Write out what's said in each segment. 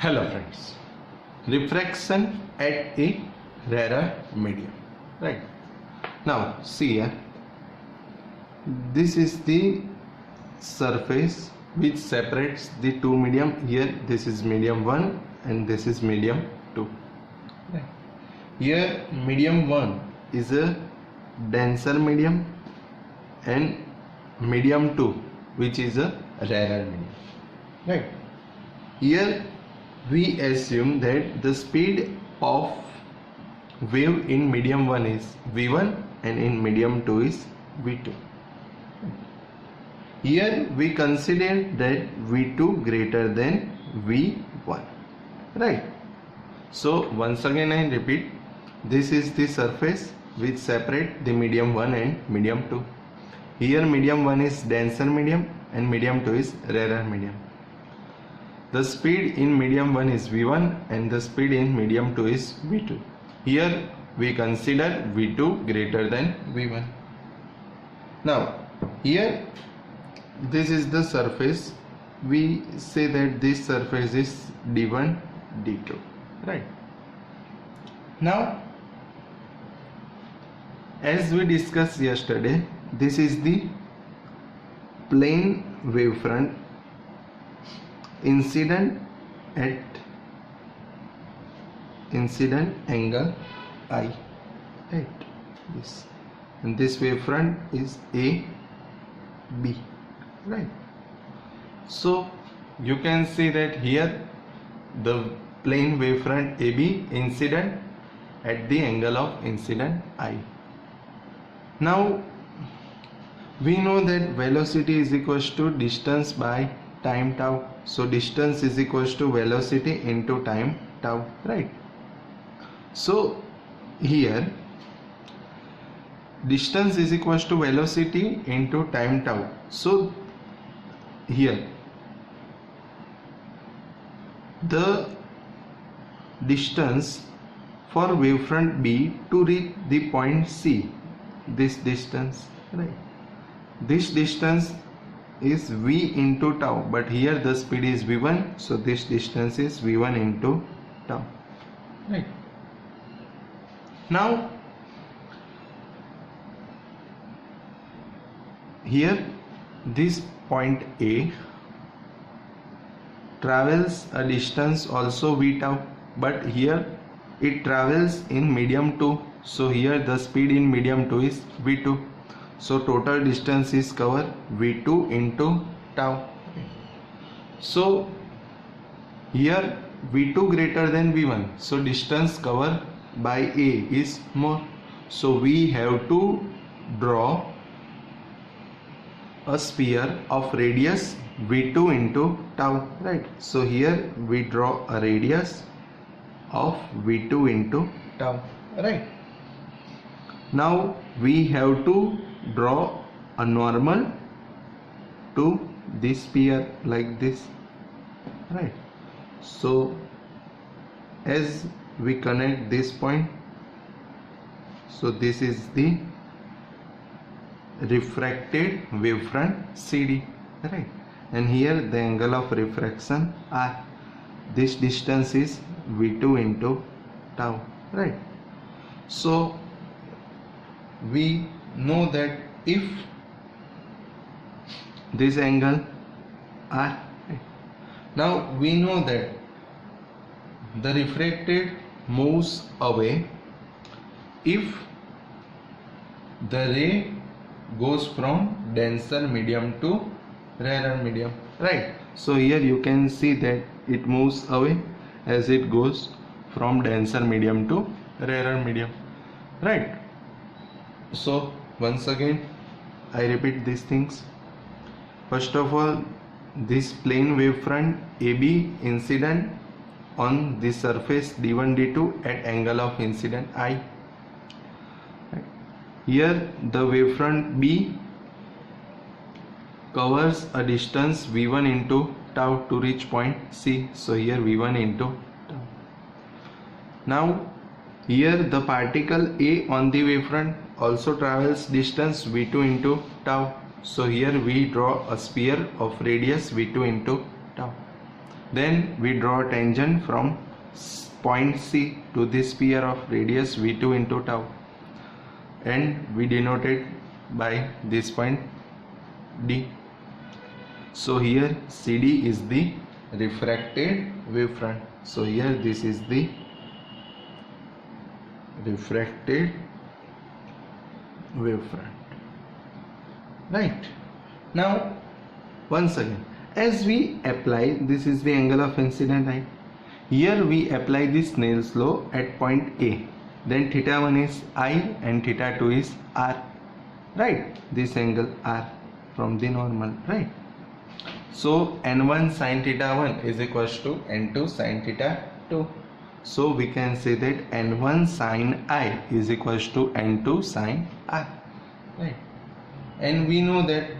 Hello friends, refraction at a rarer medium, right? Now see here, this is the surface which separates the two medium. Here this is medium 1 and this is medium 2, right? Here medium 1 is a denser medium and medium 2 which is a rarer medium, right? Here we assume that the speed of wave in medium 1 is v1 and in medium 2 is v2. Here we consider that v2 greater than v1, right? So once again I repeat, this is the surface which separate the medium 1 and medium 2. Here medium 1 is denser medium and medium 2 is rarer medium. The speed in medium 1 is v1 and the speed in medium 2 is v2. Here we consider v2 greater than v1. Now here this is the surface. We say that this surface is d1, d2, right? Now as we discussed yesterday, this is the plane wavefront incident at incident angle I, right? This, and this wavefront is A, B, right? So you can see that here the plane wavefront AB incident at the angle of incident I. Now we know that velocity is equals to distance by time tau. So distance is equals to velocity into time tau, right? So here distance is equals to velocity into time tau. So here the distance for wavefront B to reach the point C, this distance, right? This distance is v into tau, but here the speed is v1, so this distance is v1 into tau, right? Now here this point A travels a distance also v tau, but here it travels in medium 2, so here the speed in medium 2 is v2. So total distance is covered v2 into tau. So here v2 greater than v1, so distance covered by A is more. So we have to draw a sphere of radius v2 into tau, right? So here we draw a radius of v2 into tau, right? Now we have to draw a normal to this sphere like this, right? So as we connect this point, so this is the refracted wavefront CD, right? And here the angle of refraction R. This distance is v2 into tau, right? So we know that if this angle R, right? Now we know that the refracted moves away if the ray goes from denser medium to rarer medium, right? So here you can see that it moves away as it goes from denser medium to rarer medium, right? So once again I repeat these things. First of all, this plane wavefront AB incident on the surface d1 d2 at angle of incident I. Here the wavefront B covers a distance v1 into tau to reach point C. So here v1 into tau. Now here the particle A on the wavefront also travels distance v2 into tau. So here we draw a sphere of radius v2 into tau. Then we draw a tangent from point C to this sphere of radius v2 into tau, and we denote it by this point D. So here CD is the refracted wavefront. So here this is the refracted wavefront. Right. Now once again, as we apply, this is the angle of incident light. Here we apply the Snell's law at point A. Then theta 1 is I and theta 2 is R. Right. This angle R from the normal. Right. So n1 sin theta 1 is equals to n2 sin theta 2. So we can say that n1 sin I is equals to n2 sin R. Right. And we know that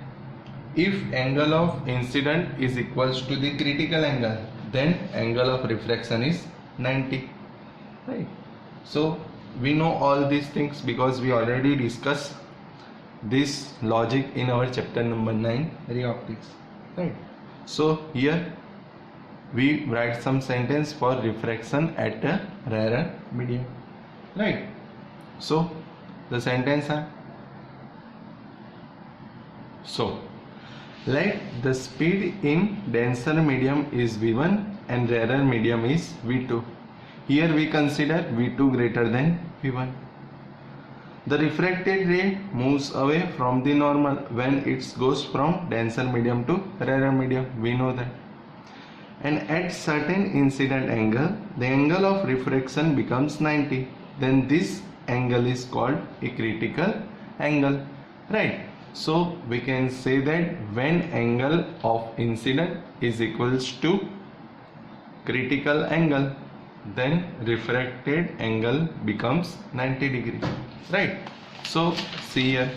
if angle of incident is equals to the critical angle, then angle of refraction is 90. Right. So we know all these things because we already discussed this logic in our chapter number 9, ray optics. Right. So here we write some sentence for refraction at a rarer medium. Right. So the sentence are, so let the speed in denser medium is v1 and rarer medium is v2. Here we consider v2 greater than v1. The refracted ray moves away from the normal when it goes from denser medium to rarer medium. We know that. And at certain incident angle, the angle of refraction becomes 90. Then this angle is called a critical angle. Right. So we can say that when angle of incident is equals to critical angle, then refracted angle becomes 90 degree. Right. So see here,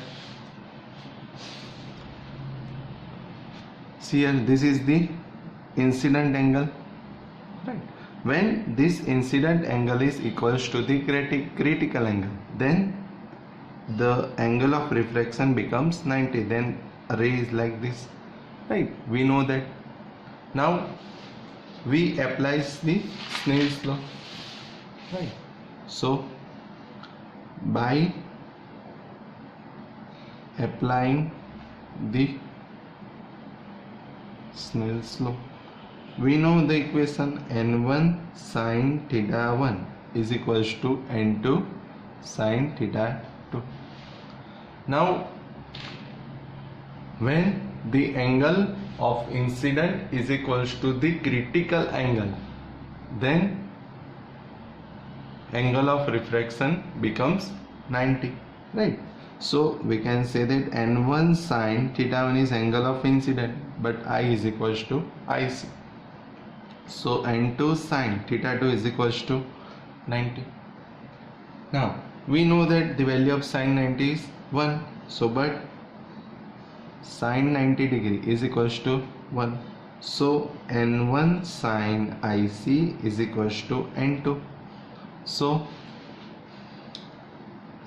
this is the incident angle. Right. When this incident angle is equals to the critical angle, then the angle of refraction becomes 90. Then a ray is like this. Right. We know that. Now we apply the Snell's law. Right. So by applying the Snell's law, we know the equation n1 sin theta 1 is equals to n2 sin theta 2. Now when the angle of incident is equals to the critical angle, then angle of refraction becomes 90. Right. So we can say that n1 sin theta 1 is angle of incident, but I is equals to IC. So n2 sin theta 2 is equals to 90. Now we know that the value of sin 90 is 1. So but sin 90 degree is equals to 1. So n1 sin IC is equals to n2. So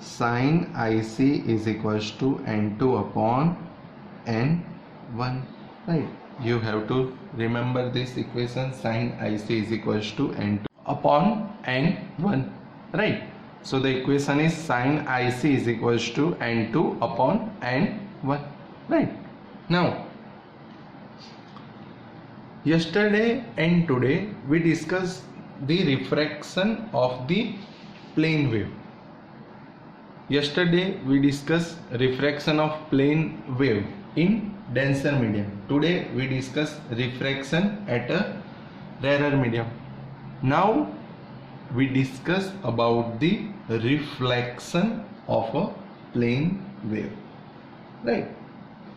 sin IC is equals to n2 upon n1. Right. You have to remember this equation, sin IC is equals to n2 upon n1. Right. So the equation is sin IC is equals to n2 upon n1. Right. Now yesterday and today we discussed the refraction of the plane wave. Yesterday we discussed refraction of plane wave in denser medium. Today we discuss refraction at a rarer medium. Now we discuss about the reflection of a plane wave. Right.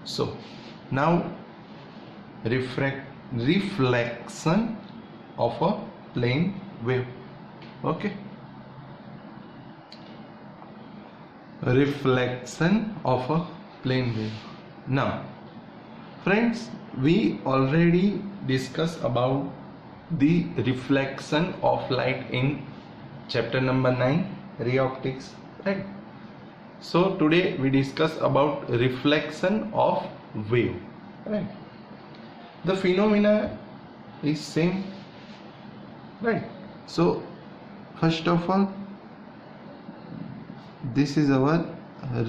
So now reflection of a plane wave. Okay. Reflection of a plane wave. Now friends, we already discussed about the reflection of light in chapter number 9, ray optics. Right. So today we discuss about reflection of wave. Right. The phenomena is same, right? So first of all, this is our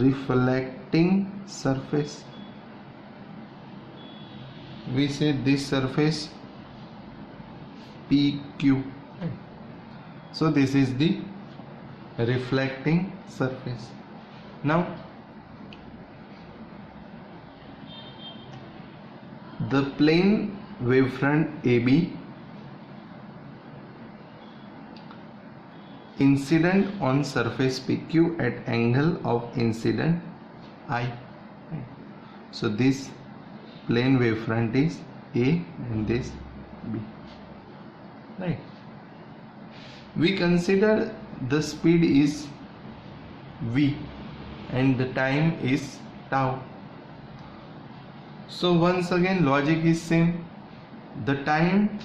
reflecting surface. We say this surface PQ. So this is the reflecting surface. Now the plane wavefront AB incident on surface PQ at angle of incident I. So this plane wavefront is A and this B, right? We consider the speed is V and the time is tau. So once again logic is same. The time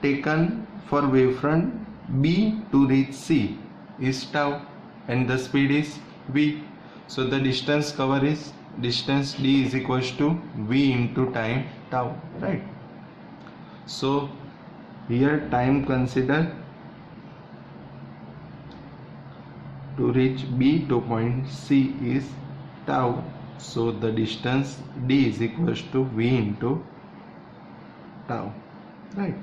taken for wavefront B to reach C is tau and the speed is V. So the distance covered is distance D is equals to V into time tau, right? So here time considered to reach B to point C is tau. So the distance D is equals to V into tau, right?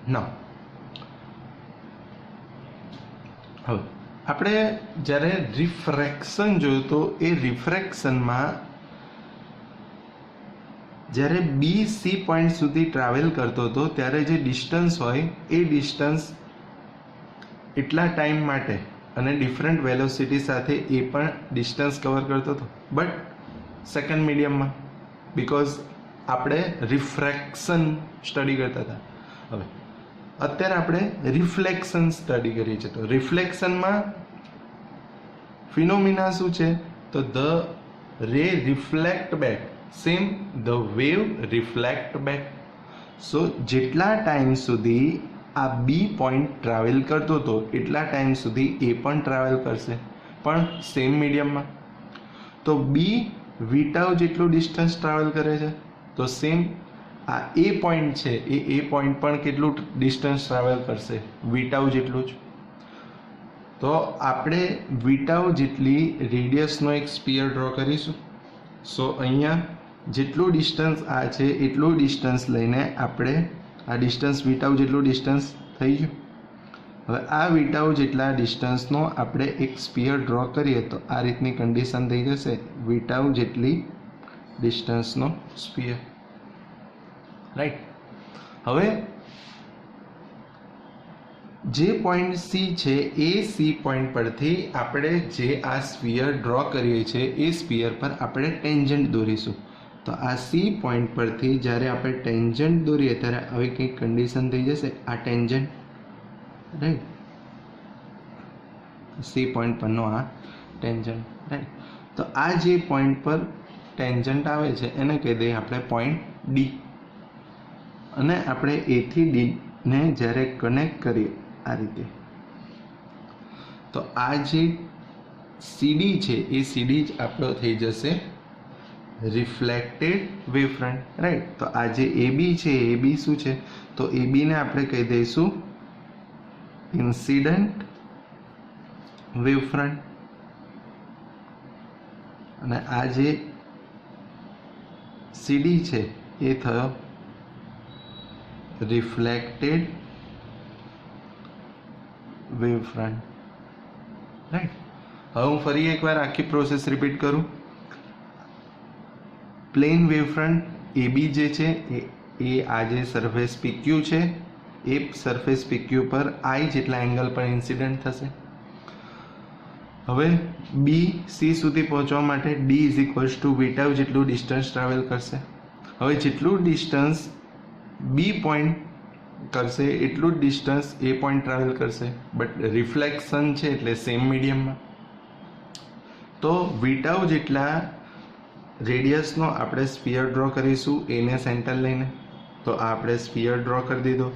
Now હવે આપણે જ્યારે refraction જોયું તો એ રિફ્રેક્શનમાં જ્યારે B C point સુધી travel કરતો હતો ત્યારે જે ડિસ્ટન્સ હોય એ ડિસ્ટન્સ એટલા ટાઈમ માટે અને ડિફરન્ટ વેલોસિટી સાથે એ પણ ડિસ્ટન્સ કવર કરતો હતો, બટ સેકન્ડ મીડિયમમાં, બિકોઝ આપણે રિફ્રેક્શન સ્ટડી કરતા હતા. હવે અત્યારે આપણે રિફ્લેક્શન સ્ટડી કરીએ છીએ. તો રિફ્લેક્શનમાં ફિનોમિના શું છે? તો the ray reflect back, same the wave reflect back. So જેટલા ટાઈમ સુધી આ બી પોઈન્ટ ટ્રાવેલ કરતો હતો એટલા ટાઈમ સુધી એ પણ ટ્રાવેલ કરશે, પણ સેમ મીડિયમમાં. તો બી વીટાઉ જેટલું ડિસ્ટન્સ ટ્રાવેલ કરે છે, તો સેમ આ એ પોઈન્ટ છે એ પોઈન્ટ પણ કેટલું ડિસ્ટન્સ ટ્રાવેલ કરશે? વીટાઉ જેટલું જ. તો આપણે વીટાઉ જેટલી રેડિયસનો એક સ્ફિયર ડ્રો કરીશું. સો અહીંયા જેટલું ડિસ્ટન્સ આ છે એટલું ડિસ્ટન્સ લઈને આપણે આ ડિસ્ટન્સ વીટાઉ જેટલું ડિસ્ટન્સ થઈ ગયું. હવે આ વીટાઉ જેટલા ડિસ્ટન્સનો આપણે એક સ્ફિયર ડ્રો કરીએ તો આ રીતની કન્ડિશન થઈ જશે, વીટાઉ જેટલી ડિસ્ટન્સનો સ્ફિયર, રાઈટ. હવે જે પોઈન્ટ સી છે એ સી પોઈન્ટ પરથી આપણે જે આ સ્ફિયર ડ્રો કરીએ છીએ એ સ્ફિયર પર આપણે ટેન્જન્ટ દોરીશું. તો આ સી પોઈન્ટ પરથી જ્યારે આપણે ટેન્જન્ટ દોરીએ ત્યારે હવે કંઈક કન્ડિશન થઈ જશે, આ ટેન્જન્ટ, રાઈટ, સી પોઈન્ટ પરનો આ ટેન્જન્ટ, રાઈટ. તો આ જે પોઈન્ટ પર ટેન્જન્ટ આવે છે એને કહી દઈએ આપણે પોઈન્ટ ડી. અને આપણે એથી ડીને જ્યારે કનેક્ટ કરીએ આ રીતે, તો આ જે સીડી છે એ સીડી જ આપણો થઈ જશે રિફ્લેક્ટેડ વેવફ્રન્ટ, રાઈટ. તો આ જે એબી છે એબી શું છે? તો એબીને આપણે કહી દઈશું ઇન્સિડન્ટ વેવફ્રન્ટ. અને આ જે સીડી છે એ થયો રિફ્લેક્ટેડ વેવફ્રન્ટ, રાઈટ. હવે હું ફરી એકવાર આખી પ્રોસેસ રિપીટ કરું. પ્લેન વેવફ્રન્ટ એબી જે છે એ આ જે સરફેસ PQ છે એ સરફેસ PQ પર આઈ જેટલા એંગલ પર ઇન્સિડન્ટ થશે. હવે બી સી સુધી પહોંચવા માટે ડી ઇઝ ઇક્વલ્સ ટુ વીટાઉ જેટલું ડિસ્ટન્સ ટ્રાવેલ કરશે. હવે જેટલું ડિસ્ટન્સ બી પોઈન્ટ કરશે એટલું જ ડિસ્ટન્સ એ પોઈન્ટ ટ્રાવેલ કરશે, બટ રિફ્લેક્શન છે એટલે સેમ મીડિયમમાં. તો વીટાઉ જેટલા રેડિયસનો આપણે સ્ફિયર ડ્રો કરીશું એને સેન્ટર લઈને. તો આ આપણે સ્ફિયર ડ્રો કરી દીધો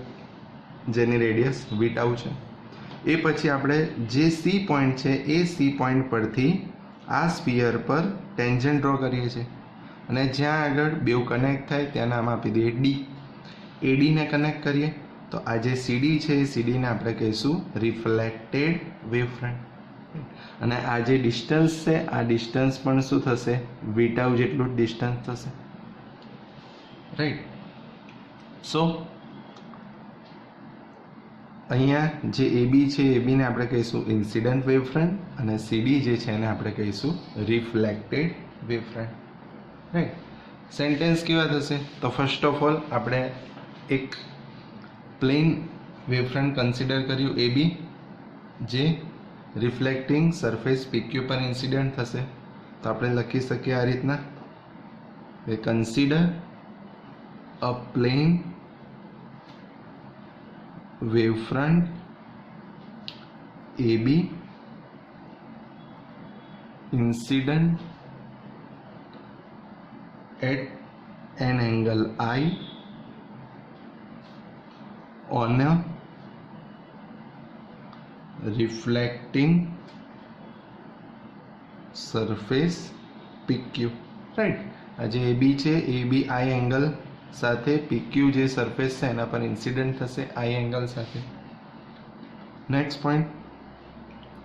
જેની રેડિયસ વીટાઉ છે. એ પછી આપણે જે સી પોઈન્ટ છે એ સી પોઈન્ટ પરથી આ સ્ફિયર પર ટેન્જન્ટ ડ્રો કરીએ છીએ. અને જ્યાં આગળ બેવ કનેક્ટ થાય ત્યાં નામ આપી દઈએ ડી. એડીને કનેક્ટ કરીએ તો આ જે સીડી છે એ સીડીને આપણે કહીશું રિફ્લેક્ટેડ વેવ ફ્રન્ટ. અને આ જે ડિસ્ટન્સ છે આ ડિસ્ટન્સ પણ શું થશે, વીટાઉ જેટલું જ ડિસ્ટન્સ થશે, રાઈટ. સો અહીંયા જે એબી છે એબીને આપણે કહીશું ઇન્સિડન્ટ વેવ ફ્રન્ટ અને સીડી જે છે એને આપણે કહીશું reflected wave front, right. Sentence કેવા થશે તો ફર્સ્ટ ઓફ ઓલ આપણે એક પ્લેન વેવ ફ્રન્ટ કન્સિડર કર્યું એબી, જે રિફ્લેક્ટિંગ સરફેસ પીક્યુ પર ઇન્સિડન્ટ થશે. તો આપણે લખી શકીએ આ રીતના, consider a plane wavefront AB incident at an angle I on a reflecting surface PQ, right. આ જે AB છે AB I એંગલ સાથે PQ જે સરફેસ છે એના પર ઇન્સિડન્ટ થશે I એંગલ સાથે. Next point,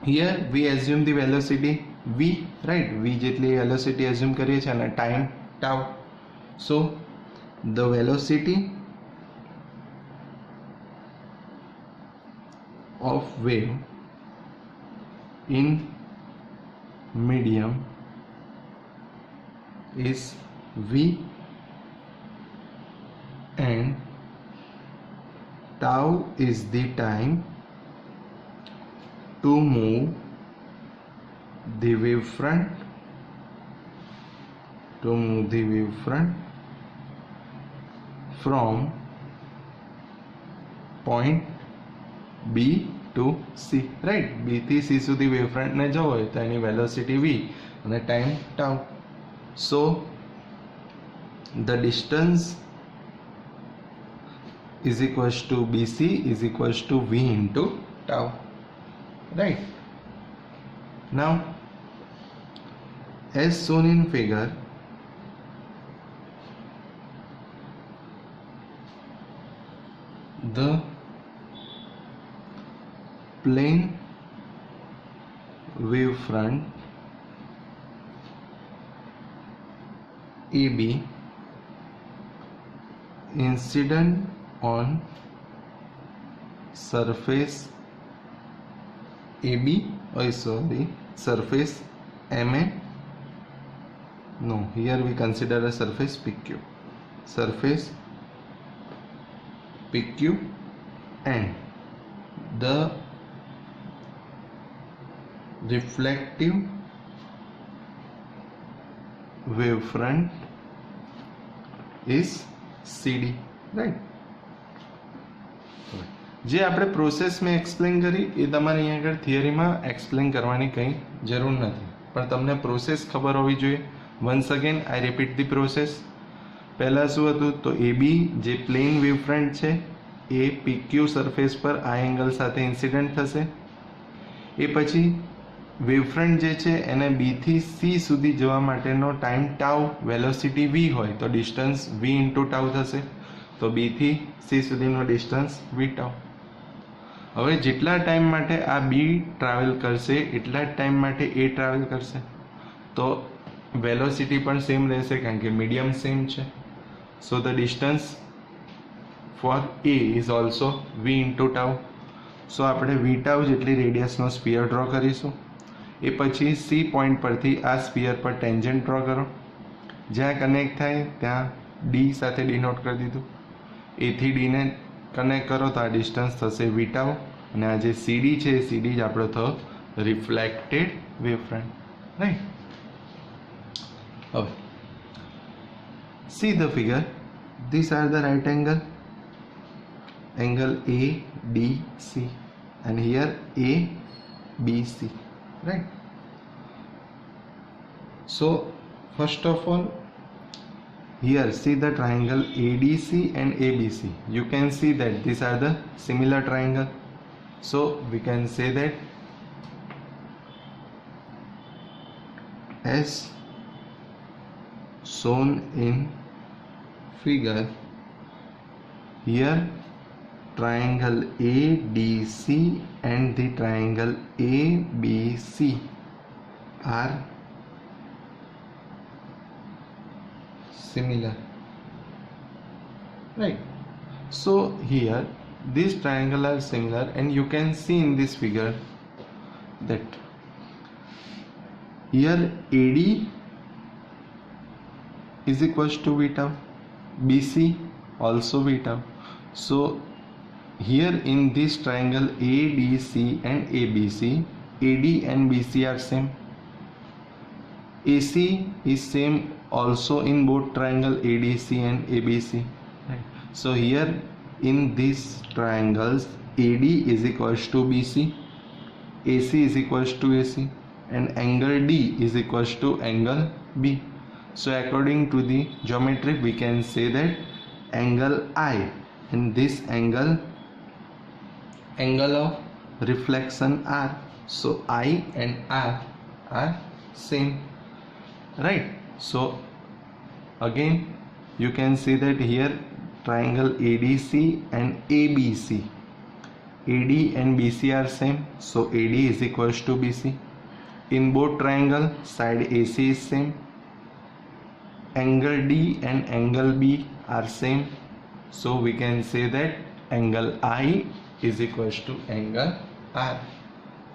here we assume the velocity v, right. v જેટલી વેલોસિટી એઝ્યુમ કરીએ છીએ અને time tau. So the velocity of wave in medium is v and tau is the time to move the wavefront from point B to C, right. B થી C સુધી wavefront ને જવો હોય તો એની velocity v અને time tau. So the distance is equals to BC is equals to V into tau, right. Now as shown in figure, the plane wavefront AB incident on surface AB, surface MA. No, here we consider a surface PQ. Surface PQ and the reflective wavefront is CD, right. જે આપણે process મેં explain કરી એ તમારે અહીંયા આગળ થિયરીમાં explain કરવાની કંઈ જરૂર નથી, પણ તમને પ્રોસેસ ખબર હોવી જોઈએ. Once again I repeat the process. પહેલાં શું હતું તો AB જે પ્લેન વેવફ્રન્ટ છે એ PQ સરફેસ પર આ એંગલ સાથે ઇન્સિડન્ટ થશે. એ પછી વેવફ્રન્ટ જે છે એને B થી C સુધી જવા માટેનો ટાઈમ ટાઉ વેલોસિટી v હોય તો ડિસ્ટન્સ v ઇન્ટુ ટાઉ થશે. તો B થી C સુધીનો ડિસ્ટન્સ v ટાઉ. હવે જેટલા ટાઈમ માટે આ B ટ્રાવેલ કરશે એટલા જ ટાઈમ માટે A ટ્રાવેલ કરશે. તો વેલોસિટી પણ સેમ રહેશે કારણ કે મીડિયમ સેમ છે. So the distance for A is also v into tau. So આપણે v ટાઉ જેટલી રેડિયસનો સ્ફિયર ડ્રો કરીશું. એ પછી C પોઈન્ટ પરથી આ સ્ફિયર પર ટેન્જન્ટ ડ્રો કરો. જ્યાં કનેક્ટ થાય ત્યાં D સાથે ડિનોટ કરી દીધું. A થી D ને કનેક્ટ કરો તો આ ડિસ્ટન્સ થશે v ટાઉ અને આ જે CD છે એ CD જ આપણો થયો રિફ્લેક્ટેડ વેવફ્રન્ટ, રાઈટ. હવે see the figure, these are the right angle ADC and here ABC, right. So first of all here see the triangle ADC and ABC. You can see that these are the similar triangle. So we can say that as shown in figure. Here triangle ADC and the triangle ABC are similar, right? So here these triangles are similar, and you can see in this figure that here AD is equals to V tau, BC also V tau. So here in this triangle ADC and ABC, AD and BC are same. AC is same also in both triangle ADC and ABC. Right. So here in these triangles AD is equals to BC, AC is equals to AC, and angle D is equals to angle B. So according to the geometry we can say that angle I and this angle of reflection R. So I and R are same, right? So again you can see that here triangle ADC and ABC, AD and BC are same, so AD is equals to BC. In both triangle side AC is same, angle D and angle B are same, so we can say that angle I is equals to angle R.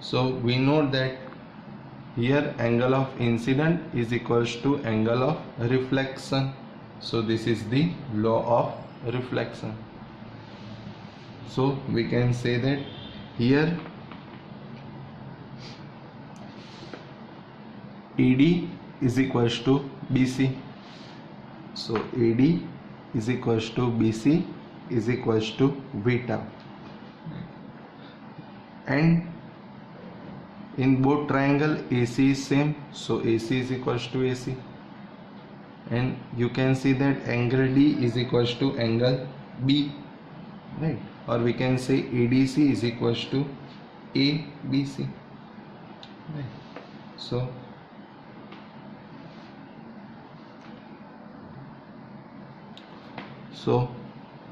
So we know that here angle of incident is equals to angle of reflection. So this is the law of reflection. So we can say that here AD is equals to BC. So AD is equals to BC is equals to V tau. And in both triangle AC is same, so AC is equals to AC, and you can see that angle D is equals to angle B, right? Or we can say ADC is equals to ABC, right? So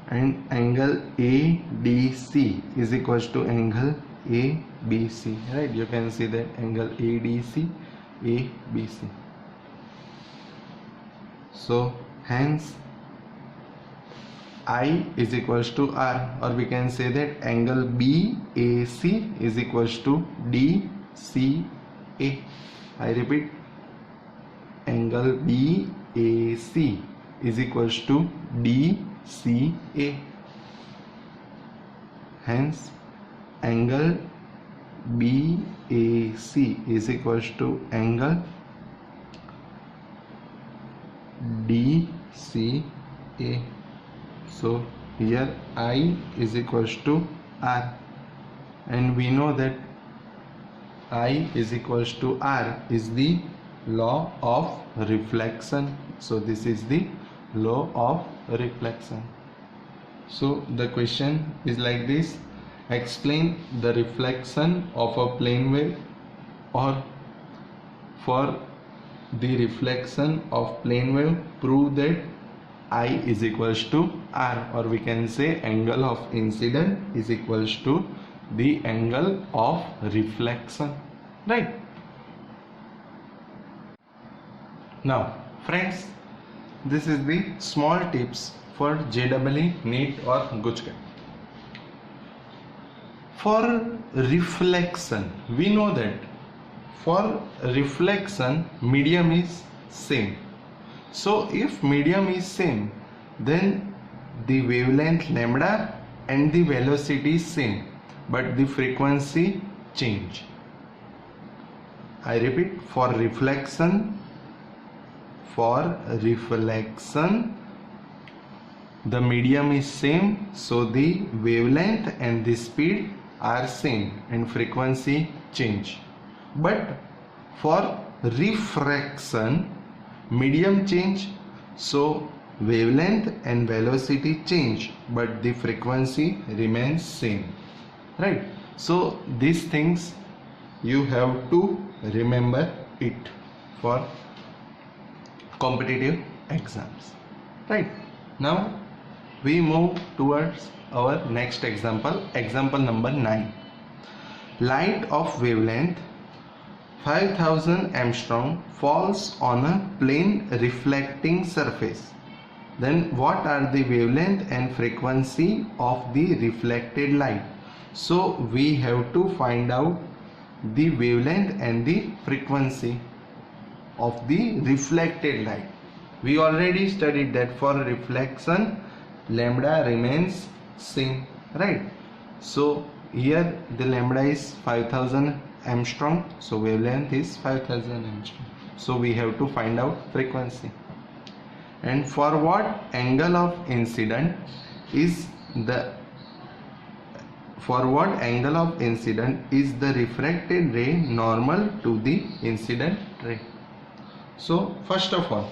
and angle ADC is equals to angle ABC, right? You can see that angle ADC, ABC. So hence I is equals to R, or we can say that angle BAC is equals to DCA. I repeat, angle BAC is equals to DCA. Hence angle BAC is equals to angle DCA. So here I is equals to R, and we know that I is equals to R is the law of reflection. So this is the law of reflection. So the question is like this: explain the reflection of a plane wave, or for the reflection of plane wave prove that I is equals to R, or we can say angle of incident is equals to the angle of reflection, right? Now friends, this is the small tips for JEE, NEET or GUJCAT. For reflection, we know that for reflection medium is same. So if medium is same, then the wavelength lambda and the velocity is same, but the frequency change. I repeat, for reflection the medium is same, so the wavelength and the speed are same and frequency change. But for refraction, medium change, so wavelength and velocity change, but the frequency remains same, right? So these things you have to remember it for competitive exams. Right. Now we move towards our next example. Example number 9. Light of wavelength 5000 angstrom falls on a plane reflecting surface. Then what are the wavelength and frequency of the reflected light? So we have to find out the wavelength and the frequency of the reflected light. We already studied that for reflection lambda remains same, right? So here the lambda is 5000 angstrom, so wavelength is 5000 angstrom. So we have to find out frequency. And for what angle of incident is the refracted ray normal to the incident ray? So first of all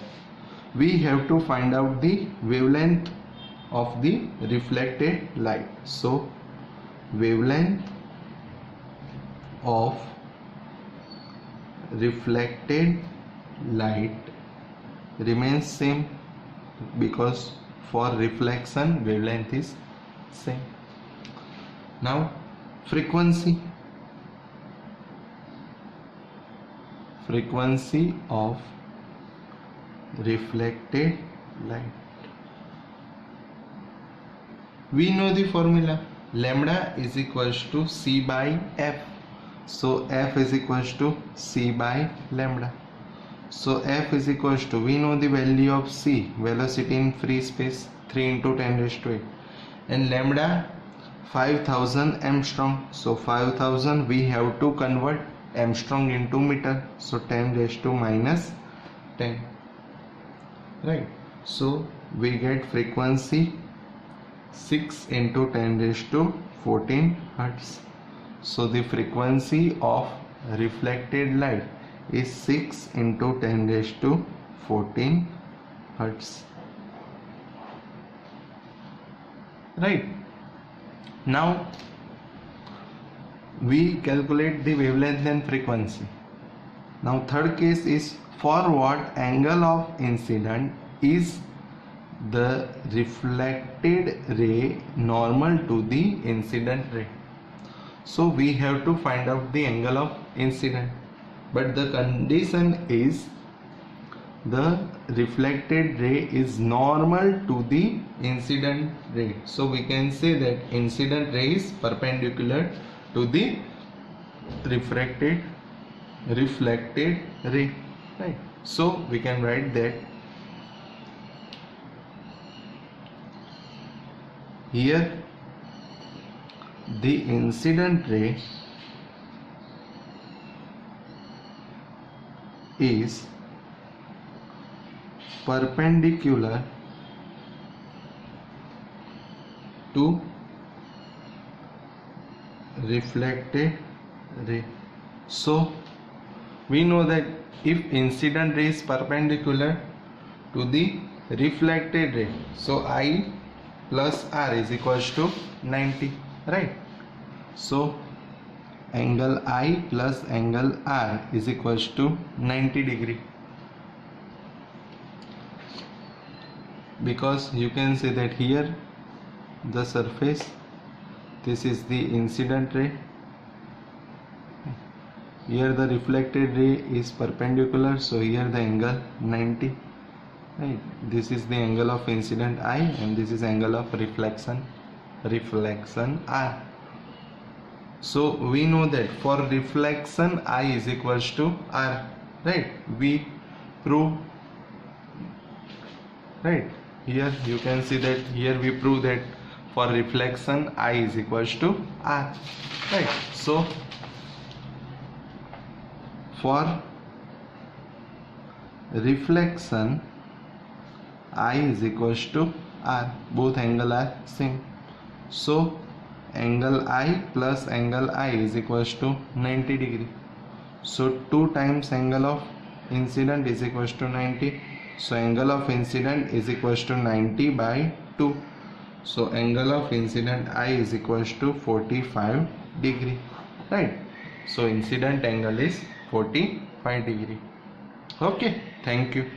we have to find out the wavelength of the reflected light. So wavelength of reflected light remains same because for reflection wavelength is same. Now frequency of reflected light, we know the formula, lambda is equals to c by f. So f is equals to c by lambda. So f is equals to, we know the value of c, velocity in free space, 3 into 10 raised to 8, and lambda 5000 angstrom. So 5000 we have to convert angstrom into meter, so 10 raised to minus 10, right? So we get frequency 6 into 10 raised to 14 hertz. So the frequency of reflected light is 6 into 10 raised to 14 hertz, right? Now we calculate the wavelength and frequency. Now third case is, for what angle of incident is the reflected ray normal to the incident ray? So we have to find out the angle of incident, but the condition is the reflected ray is normal to the incident ray. So we can say that incident ray is perpendicular to the reflected ray, right? So we can write that here the incident ray is perpendicular to reflected ray. So we know that if incident ray is perpendicular to the reflected ray, so I plus R is equals to 90, right? So angle I plus angle R is equals to 90 degree, because you can say that here the surface, this is the incident ray, here the reflected ray is perpendicular, so here the angle 90, right? This is the angle of incident I and this is angle of reflection R. So we know that for reflection I is equals to R, right? We prove, right? Here you can see that here we prove that for reflection I is equals to R, right? So for reflection I is equals to R, both angle are same. So angle I plus angle I is equals to 90 degree. So 2 times angle of incident is equals to 90. So angle of incident is equals to 90 by 2. So angle of incident I is equals to 45 degree, right? So incident angle is 45 degree. Okay, thank you.